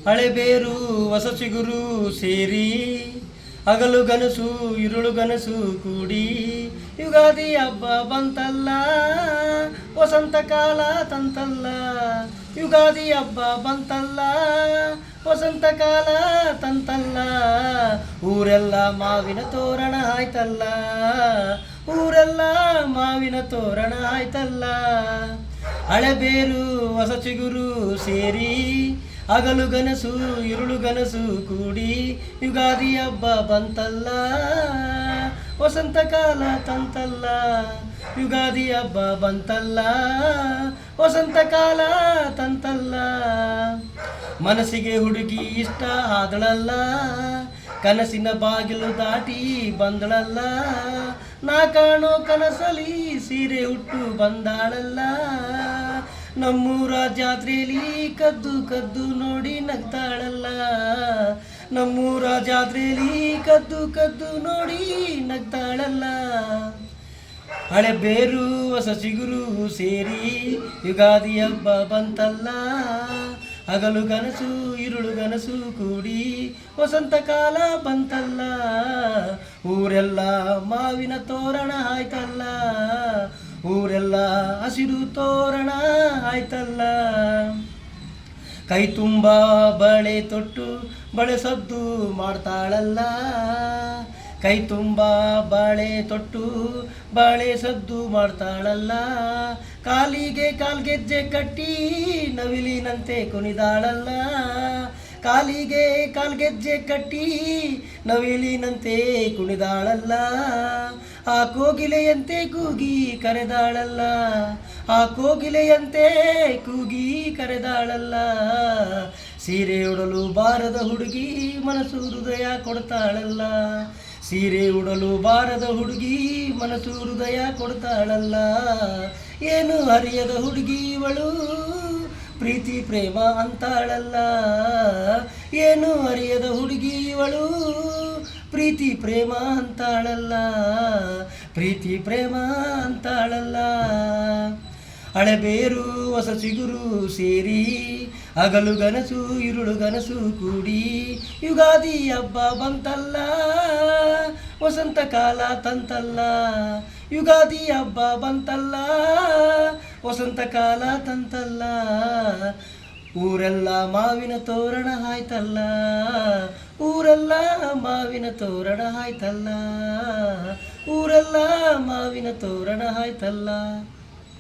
ಹಳೆಬೇರು ಹೊಸ ಚಿಗುರು ಸೇರಿ ಹಗಲು ಗನಸು ಇರುಳು ಗನಸು ಕೂಡಿ ಯುಗಾದಿ ಹಬ್ಬ ಬಂತಲ್ಲ ವಸಂತ ಕಾಲ ತಂತಲ್ಲ. ಯುಗಾದಿ ಹಬ್ಬ ಬಂತಲ್ಲ ವಸಂತ ಕಾಲ ತಂತಲ್ಲ. ಊರೆಲ್ಲ ಮಾವಿನ ತೋರಣ ಆಯ್ತಲ್ಲ, ಊರೆಲ್ಲ ಮಾವಿನ ತೋರಣ ಆಯ್ತಲ್ಲ. ಹಳೆಬೇರು ಹೊಸ ಚಿಗುರು ಸೇರಿ ಹಗಲು ಗನಸು ಇರುಳು ಗನಸು ಕೂಡಿ ಯುಗಾದಿ ಹಬ್ಬ ಬಂತಲ್ಲ ವಸಂತ ಕಾಲ ತಂತಲ್ಲ. ಯುಗಾದಿ ಹಬ್ಬ ಬಂತಲ್ಲ ವಸಂತ ಕಾಲ ತಂತಲ್ಲ. ಮನಸ್ಸಿಗೆ ಹುಡುಗಿ ಇಷ್ಟ ಆದಳಲ್ಲ, ಕನಸಿನ ಬಾಗಿಲು ದಾಟಿ ಬಂದಳಲ್ಲ. ನಾ ಕಾಣೋ ಕನಸಲಿ ಸೀರೆ ಉಟ್ಟು ಬಂದಾಳಲ್ಲ. ನಮ್ಮೂರ ಜಾತ್ರೆಯಲ್ಲಿ ಕದ್ದು ಕದ್ದು ನೋಡಿ ನಗ್ತಾಳಲ್ಲ. ನಮ್ಮೂರ ಜಾತ್ರೆಯಲ್ಲಿ ಕದ್ದು ಕದ್ದು ನೋಡಿ ನಗ್ತಾಳಲ್ಲ. ಹಳೆ ಬೇರು ಹೊಸ ಚಿಗುರು ಸೇರಿ ಯುಗಾದಿ ಹಬ್ಬ ಬಂತಲ್ಲ. ಹಗಲು ಗನಸು ಇರುಳು ಗನಸು ಕೂಡಿ ವಸಂತ ಕಾಲ ಬಂತಲ್ಲ. ಊರೆಲ್ಲ ಮಾವಿನ ತೋರಣ ಆಯ್ತಲ್ಲ, ಊರೆಲ್ಲ ಹಸಿರು ತೋರಣ ಆಯ್ತಲ್ಲ. ಕೈ ತುಂಬ ಬಳೆ ತೊಟ್ಟು ಬಳೆ ಸದ್ದು ಮಾಡ್ತಾಳಲ್ಲ. ಕೈ ತುಂಬ ಬಾಳೆ ತೊಟ್ಟು ಬಾಳೆ ಸದ್ದು ಮಾಡ್ತಾಳಲ್ಲ. ಕಾಲಿಗೆ ಕಾಲ್ಗೆಜ್ಜೆ ಕಟ್ಟಿ ನವಿಲಿನಂತೆ ಕುಣಿದಾಳಲ್ಲ. ಕಾಲಿಗೆ ಕಾಲ್ಗೆಜ್ಜೆ ಕಟ್ಟಿ ನವಿಲಿನಂತೆ ಕುಣಿದಾಳಲ್ಲ. ಆ ಕೋಗಿಲೆಯಂತೆ ಕೂಗಿ ಕರೆದಾಳಲ್ಲ, ಆ ಕೋಗಿಲೆಯಂತೆ ಕೂಗಿ ಕರೆದಾಳಲ್ಲ. ಸೀರೆ ಉಡಲು ಬಾರದ ಹುಡುಗಿ ಮನಸ್ಸು ಹೃದಯ ಕೊಡ್ತಾಳಲ್ಲ. ಸೀರೆ ಉಡಲು ಬಾರದ ಹುಡುಗಿ ಮನಸ್ಸು ಹೃದಯ ಕೊಡ್ತಾಳಲ್ಲ. ಏನು ಅರಿಯದ ಹುಡುಗಿ ಇವಳು ಪ್ರೀತಿ ಪ್ರೇಮ ಅಂತಾಳಲ್ಲ. ಏನು ಅರಿಯದ ಹುಡುಗಿ ಇವಳು ಪ್ರೀತಿ ಪ್ರೇಮ ಅಂತಾಳಲ್ಲ, ಪ್ರೀತಿ ಪ್ರೇಮ ಅಂತಾಳಲ್ಲ. ಹಳೆಬೇರು ಹೊಸ ಚಿಗುರು ಸೇರಿ ಹಗಲು ಗನಸು ಇರುಳು ಗನಸು ಕೂಡಿ ಯುಗಾದಿ ಹಬ್ಬ ಬಂತಲ್ಲ ವಸಂತ ಕಾಲ ತಂತಲ್ಲ. ಯುಗಾದಿ ಹಬ್ಬ ಬಂತಲ್ಲ ವಸಂತ ಕಾಲ ತಂತಲ್ಲ. ಊರೆಲ್ಲ ಮಾವಿನ ತೋರಣ ಆಯ್ತಲ್ಲ, ಊರೆಲ್ಲ ಮಾವಿನ ತೋರಣ ಆಯ್ತಲ್ಲ, ಊರೆಲ್ಲ ಮಾವಿನ ತೋರಣ ಆಯ್ತಲ್ಲ.